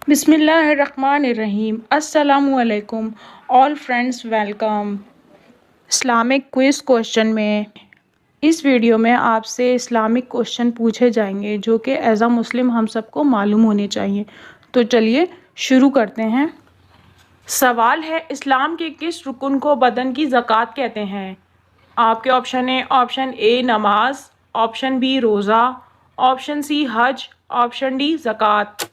बिस्मिल्लाहिर्रहमानिर्रहीम। अस्सलामुअलैकुम all friends, welcome. Islamic quiz question में इस वीडियो में आपसे इस्लामिक क्वेश्चन पूछे जाएंगे जो कि एज अ मुस्लिम हम सबको मालूम होने चाहिए। तो चलिए शुरू करते हैं। सवाल है, इस्लाम के किस रुकन को बदन की ज़कात कहते हैं? आपके ऑप्शन है ऑप्शन ए नमाज, ऑप्शन बी रोज़ा, ऑप्शन सी हज, ऑप्शन डी ज़कात।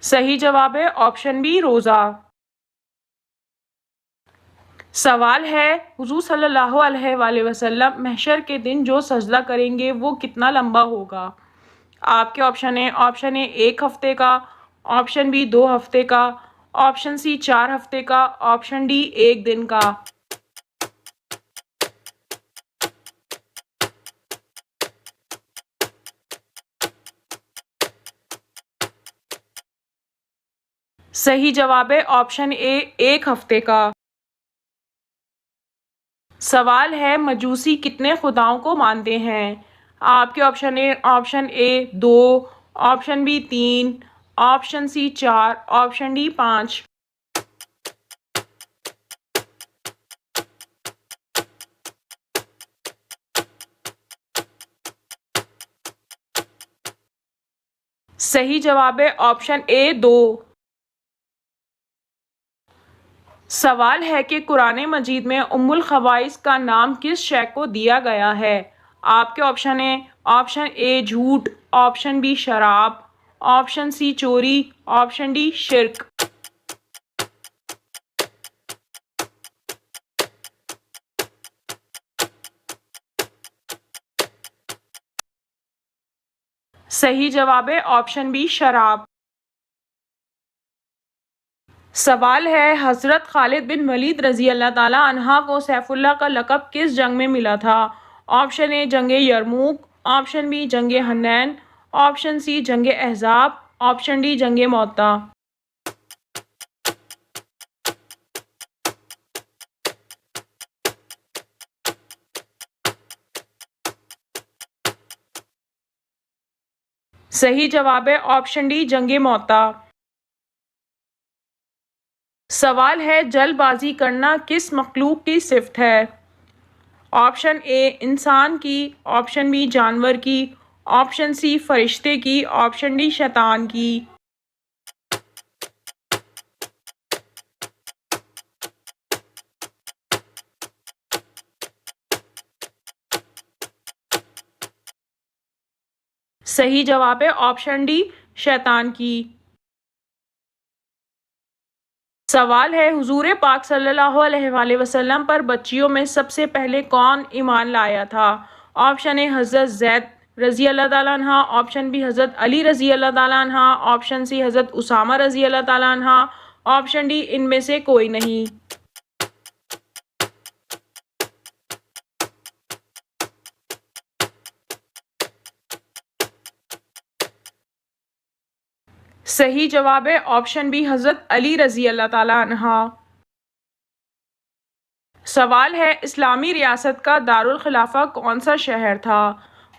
सही जवाब है ऑप्शन बी रोज़ा। सवाल है, हुज़ूर सल्लल्लाहु अलैहि वसल्लम महशर के दिन जो सजदा करेंगे वो कितना लंबा होगा? आपके ऑप्शन है ऑप्शन ए 1 हफ्ते का, ऑप्शन बी 2 हफ्ते का, ऑप्शन सी 4 हफ्ते का, ऑप्शन डी 1 दिन का। सही जवाब है ऑप्शन ए 1 हफ्ते का। सवाल है, मजूसी कितने खुदाओं को मानते हैं? आपके ऑप्शन है option A 2, option B 3, option C 4, option D 5। सही जवाब है ऑप्शन ए 2। सवाल है कि कुरान मजीद में उम्मुल खबाइस का नाम किस शय को दिया गया है? आपके ऑप्शन है ऑप्शन ए झूठ, ऑप्शन बी शराब, ऑप्शन सी चोरी, ऑप्शन डी शिर्क। सही जवाब है ऑप्शन बी शराब। सवाल है, हज़रत खालिद बिन वलीद रज़ी अल्लाह ताला अन्हा को सैफुल्लाह का लक़ब किस जंग में मिला था? ऑप्शन ए जंग यरमूक, ऑप्शन बी जंग हनैन, ऑप्शन सी जंग अहज़ाब, ऑप्शन डी जंग मौता। सही जवाब है ऑप्शन डी जंग मौता। सवाल है, जल्दबाजी करना किस मखलूक की सिफ़त है? ऑप्शन ए इंसान की, ऑप्शन बी जानवर की, ऑप्शन सी फरिश्ते की, ऑप्शन डी शैतान की। सही जवाब है ऑप्शन डी शैतान की। सवाल है, हुजूर पाक सल्लल्लाहु अलैहि वसल्लम पर बच्चियों में सबसे पहले कौन ईमान लाया था? ऑप्शन ए हज़रत ज़ैद रज़ी अल्लाह ताला अन्हा, ऑप्शन बी हज़रत अली रज़ी अल्लाह ताला अन्हा, ऑप्शन सी हज़रत उसामा रज़ी अल्लाह ताला अन्हा, ऑप्शन डी इनमें से कोई नहीं। सही जवाब है ऑप्शन बी हज़रत अली रज़ी अल्लाह ताला अन्हा। सवाल है, इस्लामी रियासत का दारुल खिलाफा कौन सा शहर था?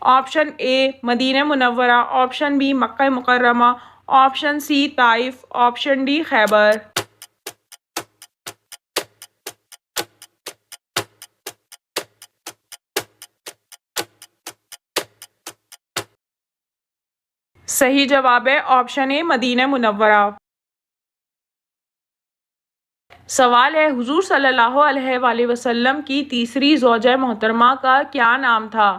Option A Medina Munawwara, option B Mecca Mukarrama, option C Taif, option D Khaibar. सही जवाब है ऑप्शन ए मदीना मुनव्वरा। सवाल है, हुजूर सल्लल्लाहु अलैहि वसल्लम की तीसरी ज़ौजा मोहतरमा का क्या नाम था?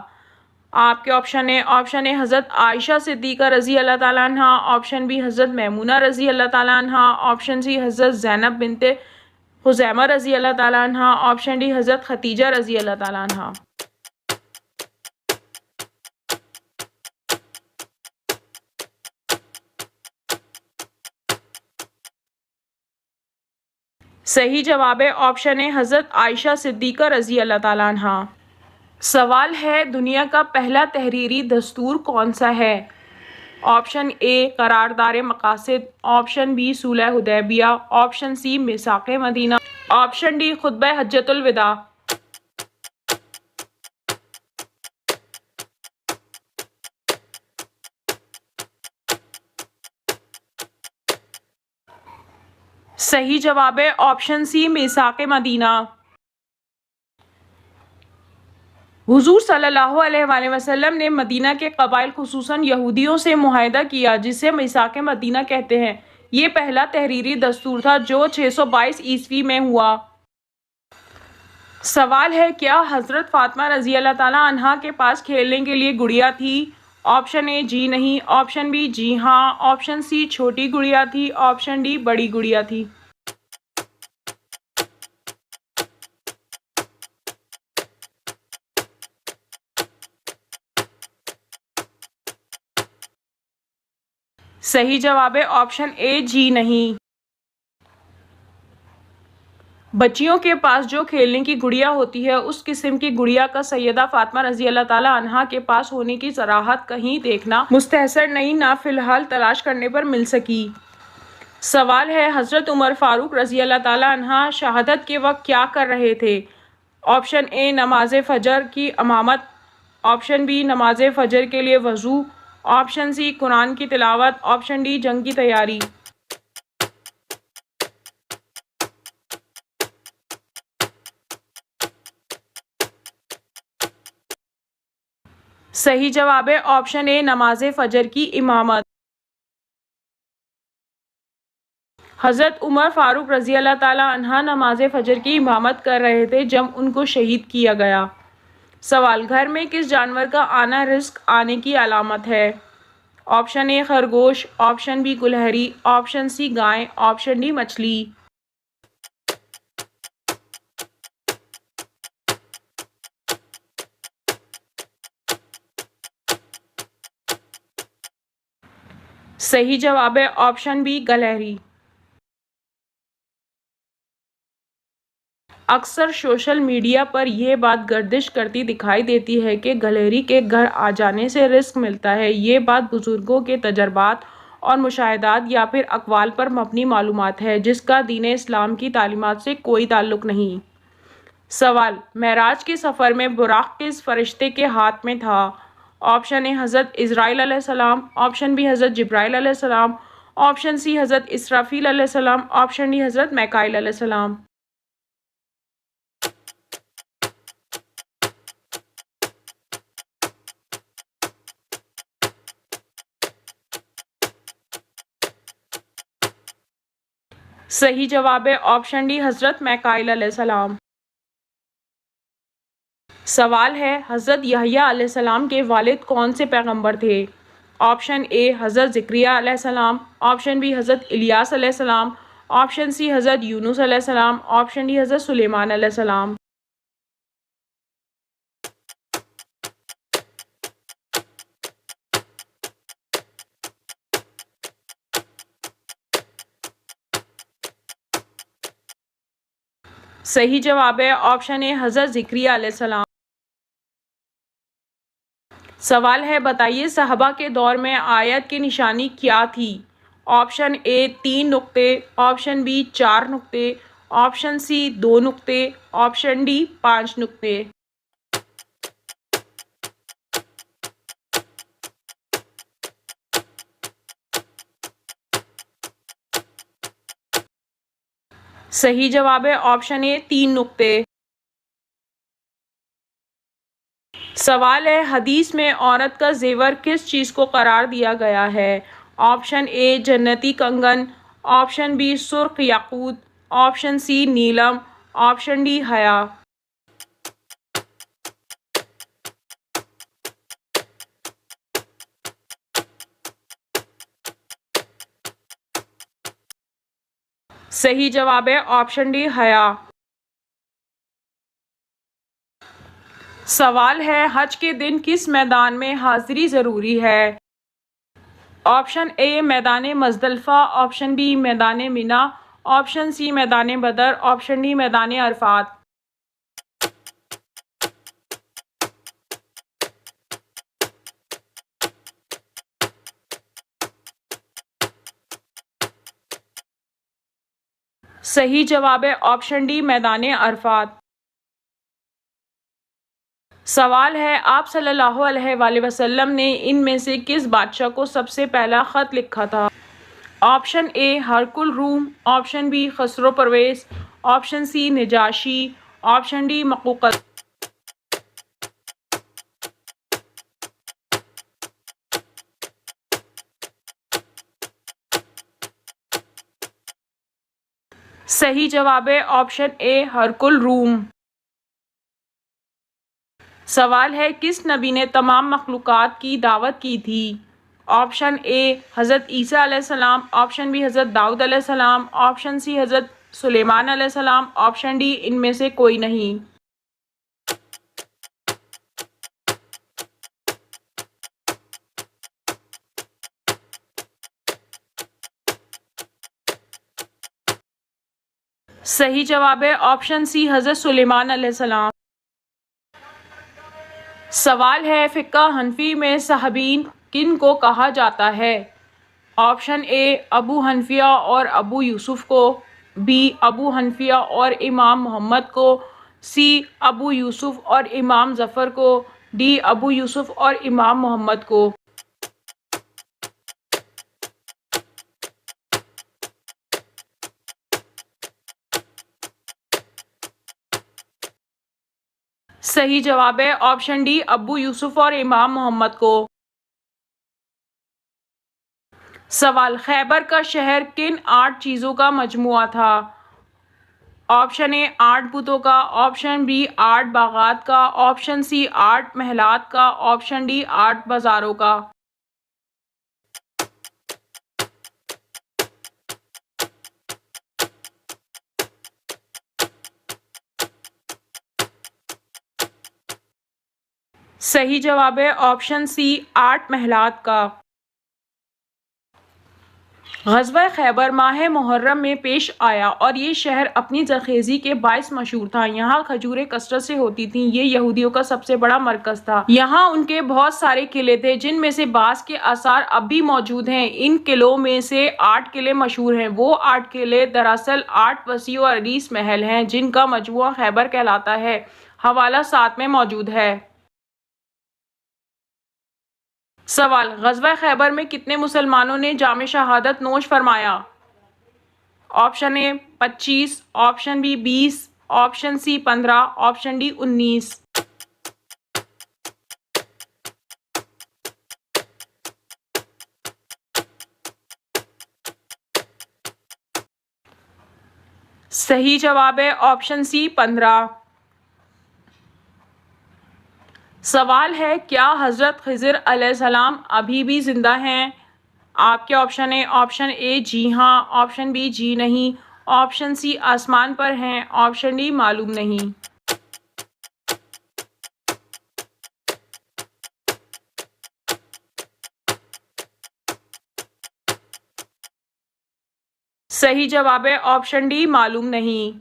आपके ऑप्शन ए हज़रत आयशा सिद्दीक़ा रज़ी अल्लाह ताला अन्हा, ऑप्शन बी हज़रत मैमूना रज़ी अल्लाह ताला अन्हा, ऑप्शन सी हज़रत ज़ैनब बिनते हुज़ैमा रज़ी अल्लाह ताला अन्हा, ऑप्शन डी हज़रत खतीजा रज़ी अल्लाह ताला अन्हा। सही जवाब है ऑप्शन ए हज़रत आयशा सिद्दीक़ा रज़ी अल्लाह ताला अन्हा। सवाल है, दुनिया का पहला तहरीरी दस्तूर कौन सा है? ऑप्शन ए करारदार मकासिद, ऑप्शन बी सुलह हुदैबिया, ऑप्शन सी मिसाक़े मदीना, ऑप्शन डी खुतबा हज्जतुल विदा। सही जवाब है ऑप्शन सी मीसाक मदीना। हुजूर सल्लल्लाहु अलैहि वसल्लम ने मदीना के कबाइल खुसूसन यहूदियों से मुआहदा किया जिसे मीसाक मदीना कहते हैं। ये पहला तहरीरी दस्तूर था जो 622 ईस्वी में हुआ। सवाल है, क्या हज़रत फ़ातिमा रज़ी अल्लाह ताला अन्हा के पास खेलने के लिए गुड़िया थी? ऑप्शन ए जी नहीं, ऑप्शन बी जी हाँ, ऑप्शन सी छोटी गुड़िया थी, ऑप्शन डी बड़ी गुड़िया थी। सही जवाब है ऑप्शन ए जी नहीं। बच्चियों के पास जो खेलने की गुड़िया होती है उस किस्म की गुड़िया का सैयदा फातिमा रजी अल्लाह ताला अन्हा के पास होने की सराहत कहीं देखना मुस्तहसन नहीं, ना फिलहाल तलाश करने पर मिल सकी। सवाल है, हज़रत उमर फारूक रजी अल्लाह ताला अन्हा शहादत के वक्त क्या कर रहे थे? ऑप्शन ए नमाज फ़जर की इमामत, ऑप्शन बी नमाज फ़जर के लिए वज़ू, ऑप्शन सी कुरान की तिलावत, ऑप्शन डी जंग की तैयारी। सही जवाब है ऑप्शन ए नमाज फ़जर की इमामत। हज़रत उमर फ़ारूक रज़ी अल्लाह ताला अन्हा नमाज फ़जर की इमामत कर रहे थे जब उनको शहीद किया गया। सवाल, घर में किस जानवर का आना रिस्क आने की अलामत है? ऑप्शन ए खरगोश, ऑप्शन बी गुलहरी, ऑप्शन सी गाय, ऑप्शन डी मछली। सही जवाब है ऑप्शन बी गलहरी। अक्सर सोशल मीडिया पर यह बात गर्दिश करती दिखाई देती है कि गलहरी के घर आ जाने से रिस्क मिलता है। ये बात बुजुर्गों के तजर्बात और मुशाहिदात या फिर अक़वाल पर मबनी मालूमात है जिसका दीन इस्लाम की तालीमात से कोई ताल्लुक़ नहीं। सवाल, मेराज के सफ़र में बुराक किस फरिश्ते के हाथ में था? ऑप्शन ए हज़रत इज़राइल अलैहिस्सलाम, ऑप्शन बी हज़रत जिब्राइल अलैहिस्सलाम, ऑप्शन सी हज़रत इसराफील अलैहिस्सलाम, ऑप्शन डी हज़रत मैकाइल अलैहिस्सलाम। सही जवाब है ऑप्शन डी हज़रत मैकाइल अलैहिस्सलाम। सवाल है, हज़रत यहया अलैहिस्सलाम के वालिद कौन से पैगंबर थे? ऑप्शन ए हज़रत ज़करिया अलैहिस्सलाम, ऑप्शन बी हज़रत इलियास अलैहिस्सलाम, ऑप्शन सी हज़रत यूनुस अलैहिस्सलाम, ऑप्शन डी हज़रत सुलेमान अलैहिस्सलाम। सही जवाब है ऑप्शन ए हज़रत ज़करिया अलैहिस्सलाम। सवाल है, बताइए सहाबा के दौर में आयत की निशानी क्या थी? ऑप्शन ए 3 नुक्ते, ऑप्शन बी 4 नुक्ते, ऑप्शन सी 2 नुक्ते, ऑप्शन डी 5 नुक्ते। सही जवाब है ऑप्शन ए 3 नुक्ते। सवाल है, हदीस में औरत का जेवर किस चीज़ को करार दिया गया है? ऑप्शन ए जन्नती कंगन, ऑप्शन बी सुर्ख याकूत, ऑप्शन सी नीलम, ऑप्शन डी हया। सही जवाब है ऑप्शन डी हया। सवाल है, हज के दिन किस मैदान में हाजिरी ज़रूरी है? ऑप्शन ए मैदान मज़दलिफ़ा, ऑप्शन बी मैदान मिना, ऑप्शन सी मैदान बदर, ऑप्शन डी मैदान अरफात। सही जवाब है ऑप्शन डी मैदान अरफात। सवाल है, आप सल्लल्लाहु अलैहि वसल्लम ने इनमें से किस बादशाह को सबसे पहला खत लिखा था? ऑप्शन ए हरकुल रूम, ऑप्शन बी खसरो परवेज, ऑप्शन सी नजाशी, ऑप्शन डी मकूकल। सही जवाब है ऑप्शन ए हरकुल रूम। सवाल है, किस नबी ने तमाम मखलूक़ात की दावत की थी? ऑप्शन ए हज़रत ईसा अलैहिस्सलाम, ऑप्शन बी हज़रत दाऊद अलैहिस्सलाम, ऑप्शन सी हज़रत सुलेमान अलैहिस्सलाम, ऑप्शन डी इनमें से कोई नहीं। सही जवाब है ऑप्शन सी हज़रत सुलेमान अलैहिस्सलाम। सवाल है, फ़िक़्ह हनफ़ी में साहबीन किन को कहा जाता है? ऑप्शन ए अबू हनफिया और अबू यूसुफ को, बी अबू हनफिया और इमाम मोहम्मद को, सी अबू यूसुफ और इमाम ज़फ़र को, डी अबू यूसुफ और इमाम मोहम्मद को। सही जवाब है ऑप्शन डी अबू यूसुफ और इमाम मोहम्मद को। सवाल, खैबर का शहर किन 8 चीज़ों का मजमुआ था? ऑप्शन ए 8 बुतों का, ऑप्शन बी 8 बागात का, ऑप्शन सी 8 महलात का, ऑप्शन डी 8 बाजारों का। सही जवाब है ऑप्शन सी 8 महलात का। ग़ज़वा खैबर माह मुहर्रम में पेश आया और ये शहर अपनी जरखेज़ी के बायस मशहूर था। यहाँ खजूरें कसरत से होती थीं। ये यहूदियों का सबसे बड़ा मरकज़ था। यहाँ उनके बहुत सारे किले थे, जिनमें से बाज़ के आसार अब भी मौजूद हैं। इन किलों में से 8 किले मशहूर हैं। वो 8 किले दरअसल 8 वसी और अरीस महल हैं, जिनका मजमुआ खैबर कहलाता है। हवाला 7 में मौजूद है। सवाल, ग़ज़वा खैबर में कितने मुसलमानों ने जाम शहादत नोश फरमाया? Option A 25, option B 20, option C 15, option D 19। सही जवाब है ऑप्शन सी 15। सवाल है, क्या हज़रत खिज़र अलैहिस्सलाम अभी भी ज़िंदा हैं? आपके ऑप्शन है, ऑप्शन ए जी हाँ, ऑप्शन बी जी नहीं, ऑप्शन सी आसमान पर हैं, ऑप्शन डी मालूम नहीं। सही जवाब है ऑप्शन डी मालूम नहीं।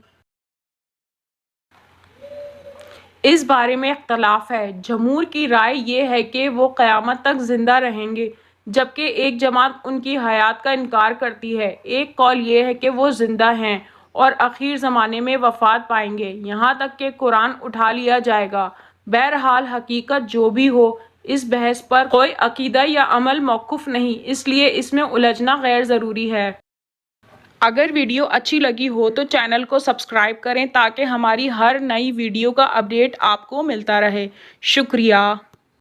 इस बारे में इख्तलाफ है। जमहूर की राय ये है कि वो क़यामत तक ज़िंदा रहेंगे, जबकि एक जमात उनकी हयात का इनकार करती है। एक कौल ये है कि वो ज़िंदा हैं और आखिर ज़माने में वफ़ात पाएंगे, यहाँ तक कि कुरान उठा लिया जाएगा। बहरहाल हकीकत जो भी हो, इस बहस पर कोई अकीदा या अमल मौकूफ़ नहीं, इसलिए इसमें उलझना गैर ज़रूरी है। अगर वीडियो अच्छी लगी हो तो चैनल को सब्सक्राइब करें ताकि हमारी हर नई वीडियो का अपडेट आपको मिलता रहे। शुक्रिया।